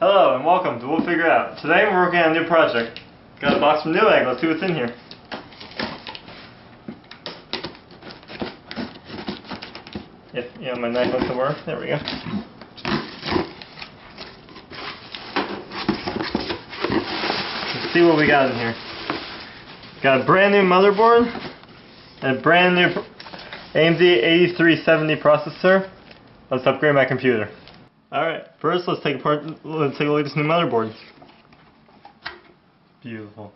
Hello and welcome to We'll Figure It Out. Today we're working on a new project. Got a box from Newegg. Let's see what's in here. If my knife wants to work. There we go. Let's see what we got in here. Got a brand new motherboard and a brand new AMD 8370 processor. Let's upgrade my computer. Alright, first let's take a look at this new motherboard. Beautiful.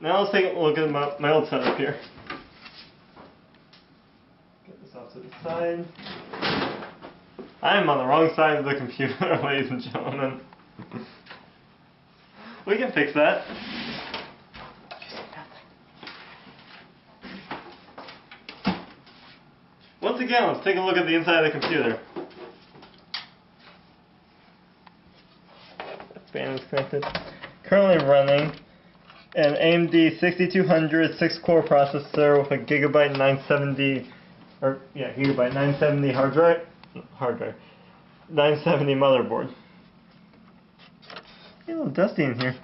Now let's take a look at my old setup here. Get this off to the side. I am on the wrong side of the computer, ladies and gentlemen. We can fix that. Once again, let's take a look at the inside of the computer. Fan is connected. Currently running an AMD 6200 6-core processor with a Gigabyte 970, Gigabyte 970 hard drive, 970 motherboard. It's a little dusty in here.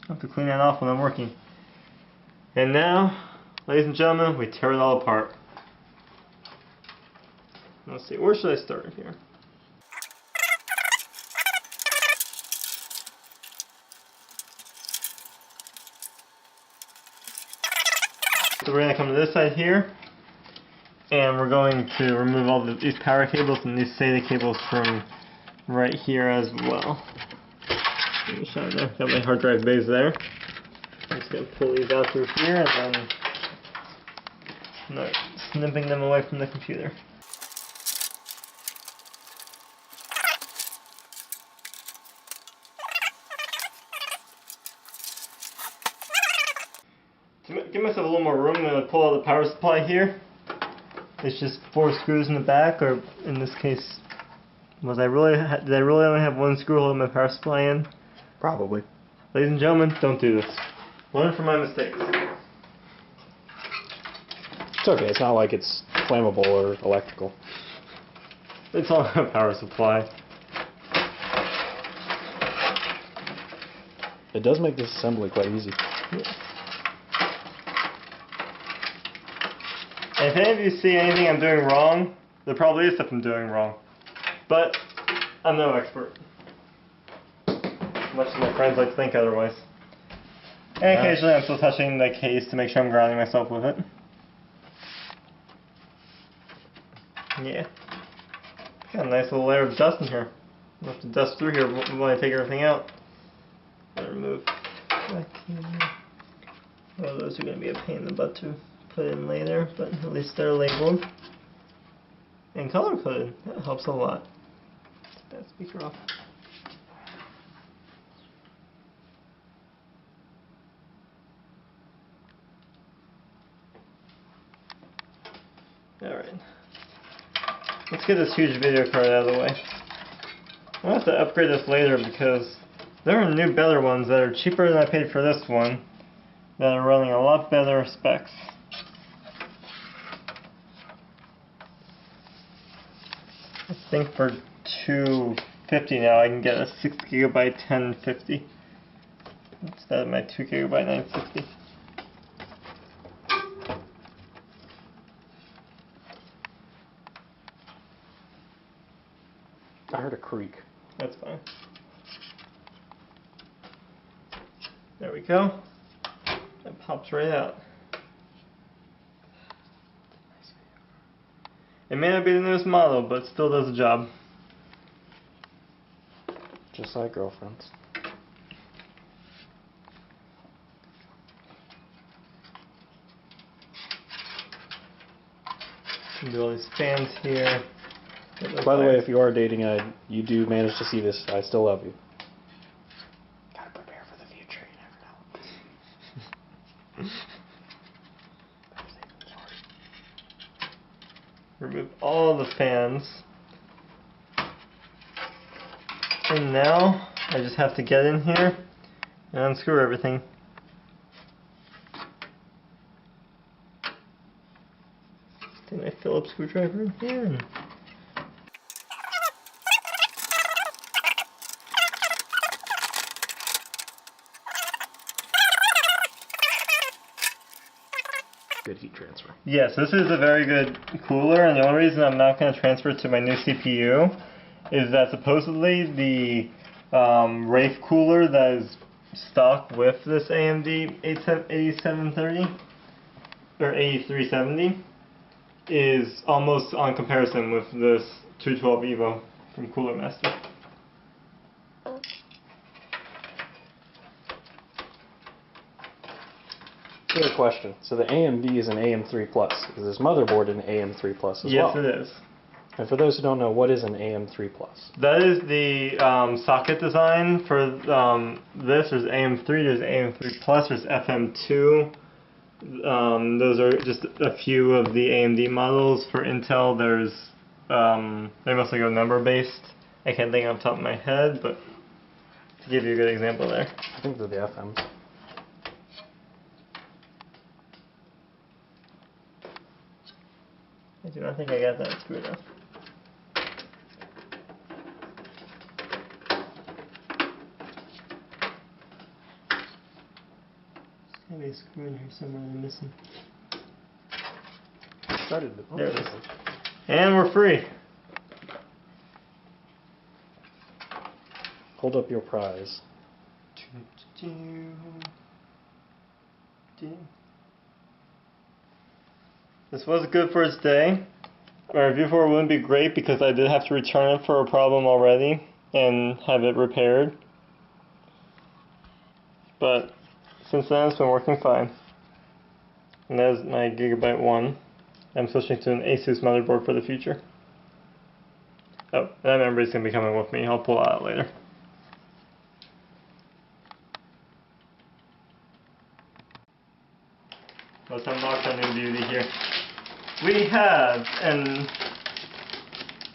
I'll have to clean that off when I'm working. And now, ladies and gentlemen, we tear it all apart. Let's see, where should I start here? So we're going to come to this side here, and we're going to remove all these power cables and these SATA cables from right here as well. There. Got my hard drive bays there. I'm just going to pull these out through here and then start snipping them away from the computer. To give myself a little more room, I'm going to pull out the power supply here. It's just 4 screws in the back, or in this case, did I really only have 1 screw holding my power supply in? Probably. Ladies and gentlemen, don't do this. Learn from my mistakes. It's okay, it's not like it's flammable or electrical. It's all a power supply. It does make this assembly quite easy. Yeah. And if any of you see anything I'm doing wrong, there probably is stuff I'm doing wrong. But I'm no expert. Much as my friends like to think otherwise. And occasionally I'm still touching the case to make sure I'm grounding myself with it. Yeah. Got a nice little layer of dust in here. I'll have to dust through here when I take everything out. Remove. Well, those are going to be a pain in the butt to put in later, but at least they're labeled and color coded. That helps a lot. Let's that speaker off. Alright. Let's get this huge video card out of the way. I'll have to upgrade this later because there are new better ones that are cheaper than I paid for this one that are running a lot better specs. I think for $250 now I can get a 6GB 1050 instead of my 2GB 960. I heard a creak. That's fine. There we go. That pops right out. It may not be the newest model, but it still does the job. Just like girlfriends. Do all these fans here. By the way, if you are dating and you do manage to see this, I still love you. Gotta prepare for the future, you never know. Remove all the fans. And now, I just have to get in here and unscrew everything. Take my Phillips screwdriver in here and good heat transfer. Yes, this is a very good cooler, and the only reason I'm not going to transfer it to my new CPU is that supposedly the Wraith cooler that is stock with this AMD 8730 or 8370 is almost on comparison with this 212 Evo from Cooler Master. Good question. So the AMD is an AM3 Plus. Is this motherboard an AM3 Plus as well? Yes, it is. And for those who don't know, what is an AM3 Plus? That is the socket design for this. There's AM3, there's AM3 Plus, there's FM2. Those are just a few of the AMD models. For Intel, there's they mostly go number based. I can't think off the top of my head, but to give you a good example there. I think they're the FMs. I do not think I got that screwed up. There's gotta be a screw in here somewhere I'm missing. Started. Oh, there it is. And we're free. Hold up your prize. This was good for its day. My review for it wouldn't be great because I did have to return it for a problem already and have it repaired. But since then it's been working fine. And that is my Gigabyte 1. I'm switching to an Asus motherboard for the future. Oh, that memory is going to be coming with me. I'll pull it out later. Let's unbox our new beauty here. We have an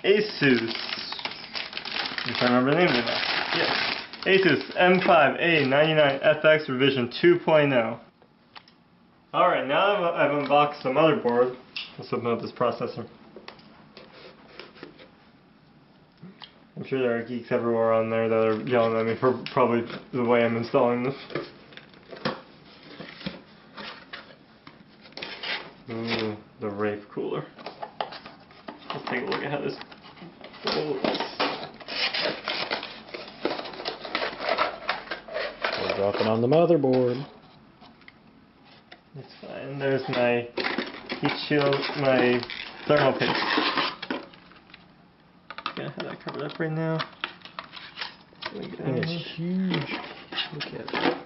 Asus, if I remember the name of it now. Yes. Asus M5A99FX revision 2.0. Alright, now that I've unboxed the motherboard, let's open up this processor. I'm sure there are geeks everywhere on there that are yelling at me for probably the way I'm installing this. Ooh, the Wraith cooler. Let's take a look at how this goes. We're dropping on the motherboard. It's fine. There's my heat shield, my thermal paste. Gonna have that covered up right now. And it's huge. Look at it.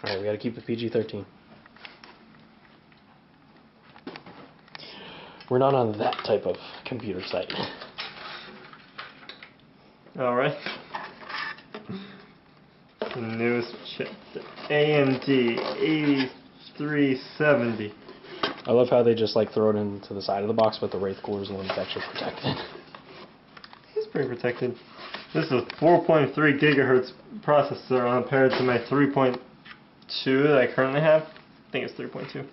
Alright, we gotta keep it PG-13. We're not on that type of computer site. Alright. The newest chip, the AMD 8370. I love how they just like throw it into the side of the box, but the Wraith cooler is the one that's actually protected. It's pretty protected. This is a 4.3 gigahertz processor compared to my 3.2 that I currently have. I think it's 3.2.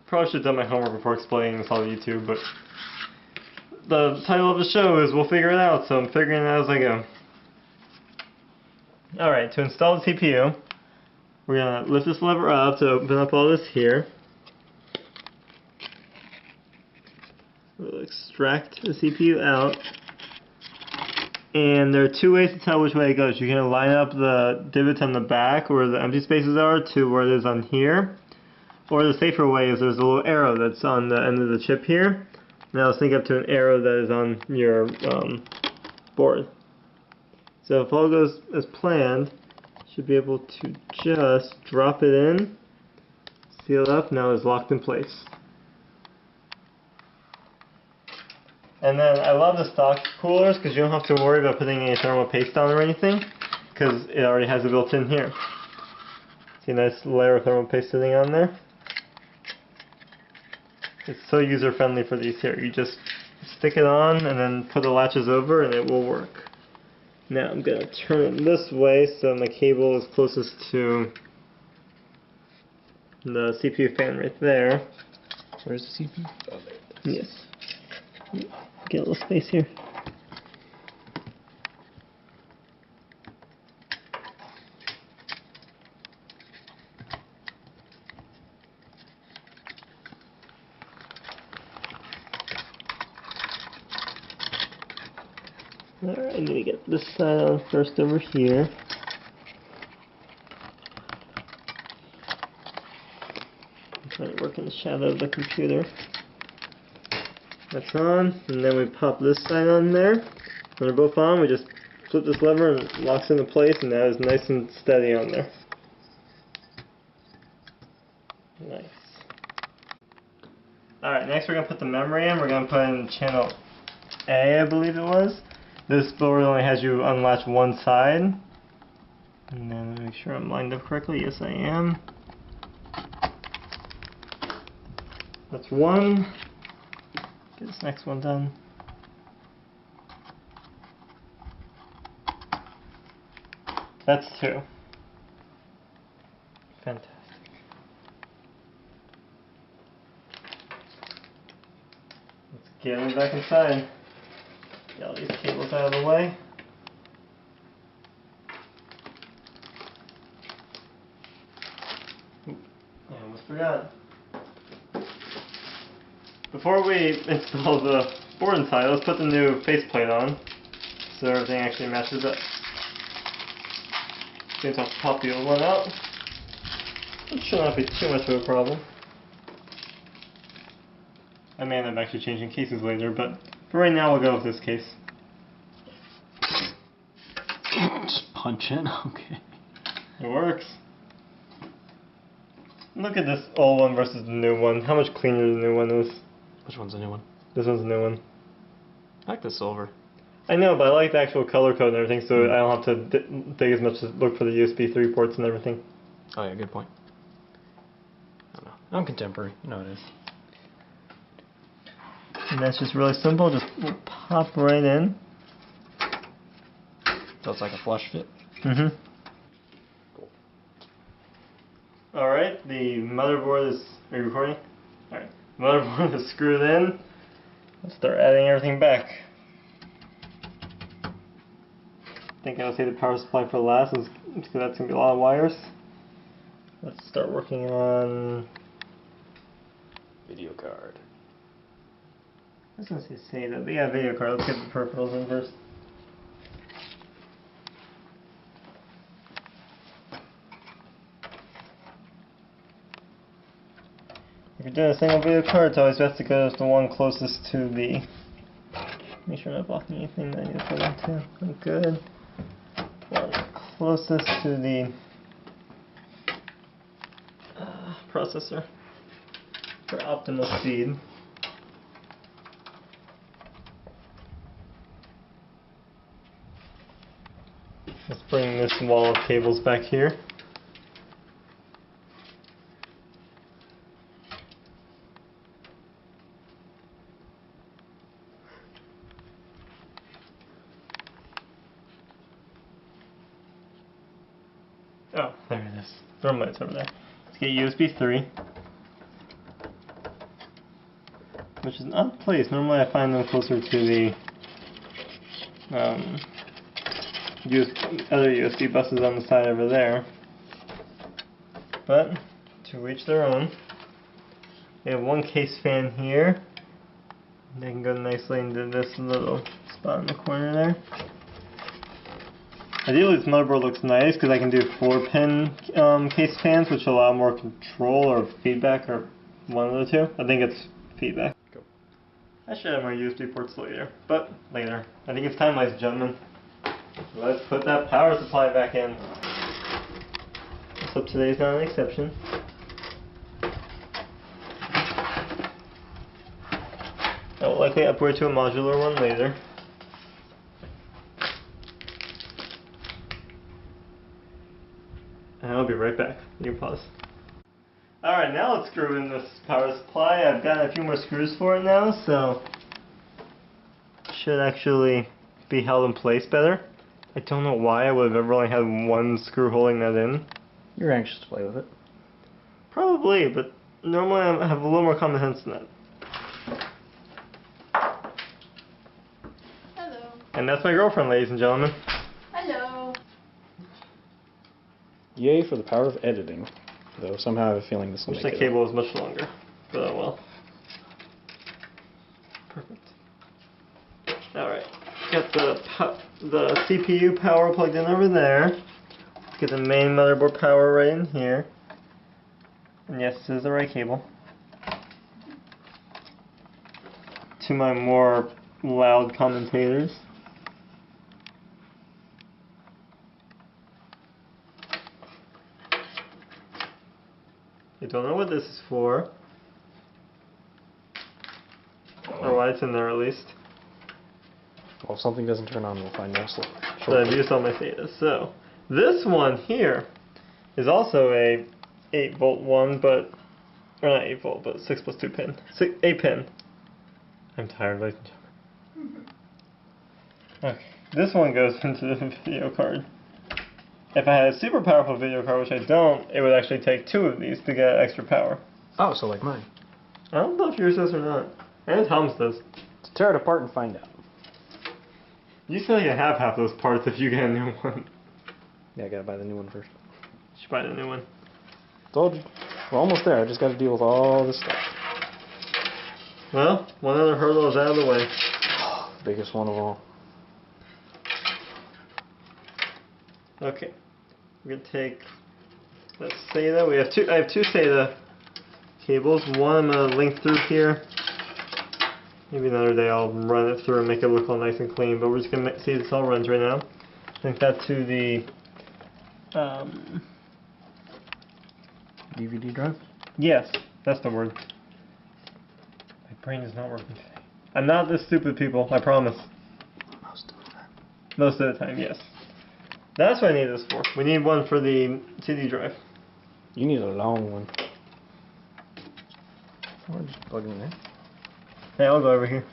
Probably should have done my homework before explaining this on YouTube, but the title of the show is We'll Figure It Out, so I'm figuring it out as I go. Alright, to install the CPU, we're going to lift this lever up to open up all this here. We'll extract the CPU out. And there are two ways to tell which way it goes. You can line up the divots on the back where the empty spaces are to where it is on here. Or the safer way is there's a little arrow that's on the end of the chip here. Now let's sync up to an arrow that is on your board. So if all goes as planned, you should be able to just drop it in, seal it up, now it's locked in place. And then I love the stock coolers because you don't have to worry about putting any thermal paste on or anything because it already has it built in here. See a nice layer of thermal paste sitting on there? It's so user friendly for these here. You just stick it on and then put the latches over and it will work. Now I'm going to turn it this way so my cable is closest to the CPU fan right there. Where's the CPU? Oh, there it is. Yes. get a little space here. Alright, I'm gonna get this side on first over here. I'm trying to work in the shadow of the computer. That's on, and then we pop this side on there. When they're both on, we just flip this lever and it locks into place, and that is nice and steady on there. Nice. Alright, next we're going to put the memory in. We're going to put in channel A, I believe it was. This board only has you unlatch one side. And then make sure I'm lined up correctly. Yes, I am. That's one. Get this next one done. That's two. Fantastic. Let's get them back inside. Get all these cables out of the way. Oop, I almost forgot. Before we install the board inside, let's put the new faceplate on so everything actually matches up. Going to pop the old one out. It should not be too much of a problem. I may end up actually changing cases later, but for right now we'll go with this case. Just punch in, okay. It works. Look at this old one versus the new one. How much cleaner the new one is. Which one's the new one? This one's the new one. I like the silver. I know, but I like the actual color code and everything, so I don't have to dig as much to look for the USB 3 ports and everything. Oh yeah, good point. I don't know. I'm contemporary. You know it is. And that's just really simple. Just pop right in. So it's like a flush fit? Mm-hmm. Cool. Alright, the motherboard is... Are you recording? Alright. Motherboard is screwed in. Let's start adding everything back. I think I'll save the power supply for last, because that's going to be a lot of wires. Let's start working on... Video card. I was going to say that, but yeah, video card. Let's get the peripherals in first. If you're doing a single video card, it's always best to go with the one closest to the... Make sure I'm not blocking anything that I need to put into. I'm good. One closest to the processor for optimal speed. Let's bring this wall of cables back here. Oh, there it is. Normally it's over there. Let's get USB 3. Which is an odd place. Normally I find them closer to the other USB buses on the side over there. But, to each their own. We have one case fan here. They can go nicely into this little spot in the corner there. Ideally this motherboard looks nice because I can do 4-pin case fans, which allow more control or feedback, or one of the two. I think it's feedback. Cool. I should have my USB ports later, but later. I think it's time, ladies and gentlemen. Let's put that power supply back in. So today's not an exception. I will likely upgrade to a modular one later. And I'll be right back. You can pause. Alright, now let's screw in this power supply. I've got a few more screws for it now, so should actually be held in place better. I don't know why I would have ever only had one screw holding that in. You're anxious to play with it. Probably, but normally I have a little more common sense than that. And that's my girlfriend, ladies and gentlemen. Hello. Yay for the power of editing. Though somehow I have a feeling this will Wish make that it. cable was much longer. But oh well. Perfect. Alright. Got the CPU power plugged in over there. Get the main motherboard power right in here. And yes, this is the right cable. To my more loud commentators. I don't know what this is for. Or why it's in there at least. Well, if something doesn't turn on, we'll find out So I've used all my SATA. So this one here is also a 8-volt one, but or not 8-volt, but 6+2 pin, 8 pin. I'm tired, ladies and gentlemen. Okay, this one goes into the video card. If I had a super powerful video card, which I don't, it would actually take 2 of these to get extra power. Oh, so like mine. I don't know if yours does or not. And Tom's does. Let's tear it apart and find out. You said you have half those parts if you get a new one. Yeah, I gotta buy the new one first. You should buy the new one. Told you. We're almost there. I just gotta deal with all this stuff. Well, one other hurdle is out of the way. Biggest one of all. Okay. We're gonna take that SATA. I have 2 SATA cables. One I'm gonna link through here. Maybe another day I'll run it through and make it look all nice and clean, but we're just going to see this all runs right now. Link that to the DVD drive? yes, that's the word. My brain is not working today. I'm not this stupid, people, I promise. Most of the time. Most of the time, yes. That's what I need this for. We need one for the CD drive. You need a long one. Or just plug it in there. Hey, I'll go over here.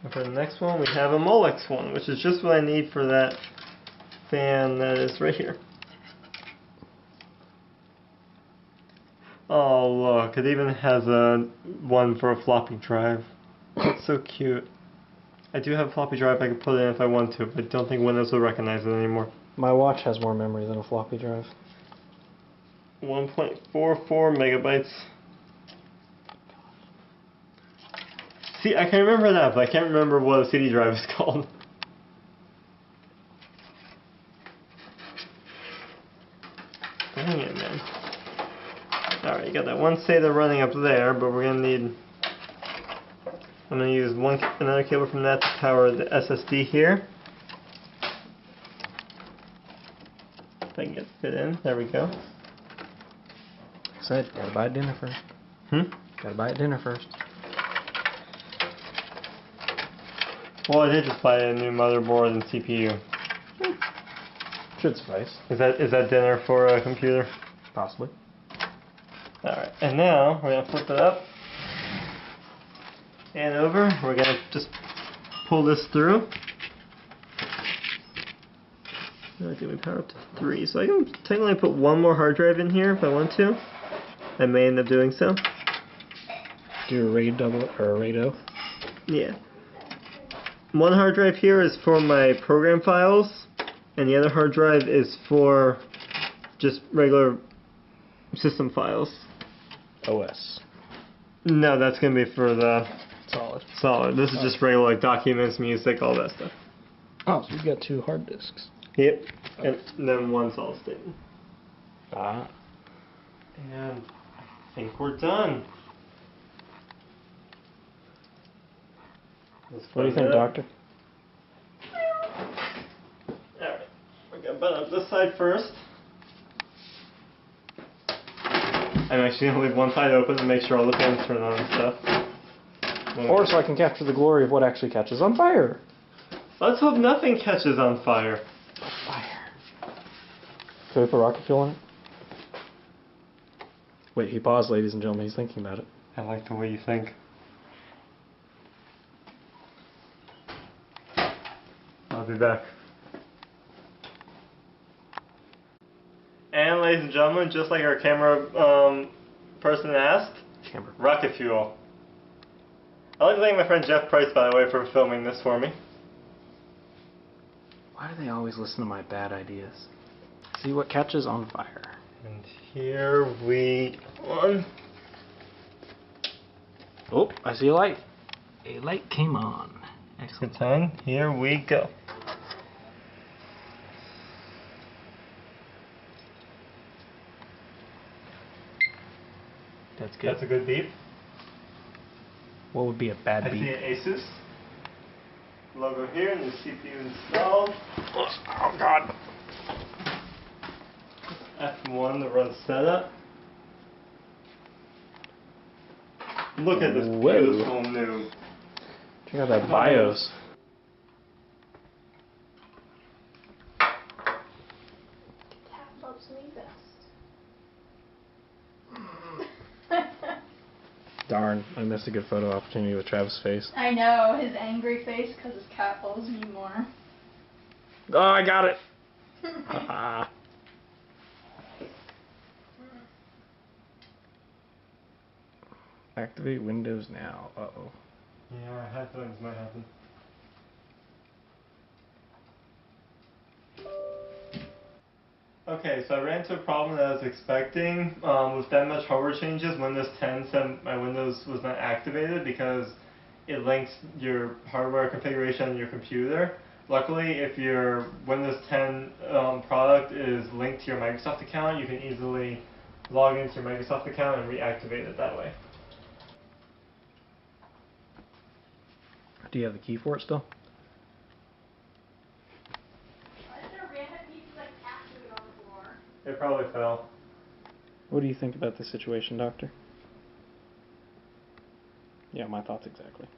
And for the next one, we have a Molex one, which is just what I need for that fan that is right here. Oh, look, it even has a one for a floppy drive. That's so cute. I do have a floppy drive I could put in if I want to, but I don't think Windows will recognize it anymore. My watch has more memory than a floppy drive. 1.44 megabytes. See, I can remember that, but I can't remember what a CD drive is called. Dang it, man. Alright, you got that one SATA running up there, but we're gonna need... I'm going to use another cable from that to power the SSD here. If I can get it fit in. There we go. Like I said, gotta buy dinner first. Gotta buy dinner first. Well, I did just buy a new motherboard and CPU. Should suffice. Is that dinner for a computer? Possibly. Alright, and now we're going to flip it up and over. We're going to just pull this through. I think we power up to 3, so I can technically put one more hard drive in here if I want to. I may end up doing so. Do a RAID double or a RAID-O? Yeah. One hard drive here is for my program files, and the other hard drive is for just regular system files. OS. No, that's going to be for the solid. This is just regular like documents, music, all that stuff. Oh, so you've got 2 hard disks. Yep. And then one solid state. Ah. And I think we're done. What do you think, Doctor? Alright. We're going to button up this side first. I'm actually going to leave one side open to make sure all the fans turn on and stuff. Or so I can capture the glory of what actually catches on fire. Let's hope nothing catches on fire. Fire. Can we put rocket fuel in it? Wait, he paused, ladies and gentlemen. He's thinking about it. I like the way you think. I'll be back. And ladies and gentlemen, just like our camera person asked, rocket fuel. I'd like to thank my friend Jeff Price, by the way, for filming this for me. Why do they always listen to my bad ideas? See what catches on fire. And here we go. Oh, I see a light. A light came on. Excellent time. Here we go. That's good. That's a good beep. What would be a bad I beep? see an Asus logo here and the CPU installed. Oh God. F1 to run setup. Look at this beautiful new. Check out that BIOS. Cat loves me best. Darn, I missed a good photo opportunity with Travis' face. I know, his angry face because his cat loves me more. Oh, I got it! Ah. Activate Windows now. Uh-oh. Yeah, I had feelings this might happen. Okay, so I ran into a problem that I was expecting. With that much hardware changes, Windows 10 said my Windows was not activated because it links your hardware configuration on your computer. Luckily, if your Windows 10 product is linked to your Microsoft account, you can easily log into your Microsoft account and reactivate it that way. Do you have the key for it still? It probably fell. What do you think about this situation, Doctor? Yeah, my thoughts exactly.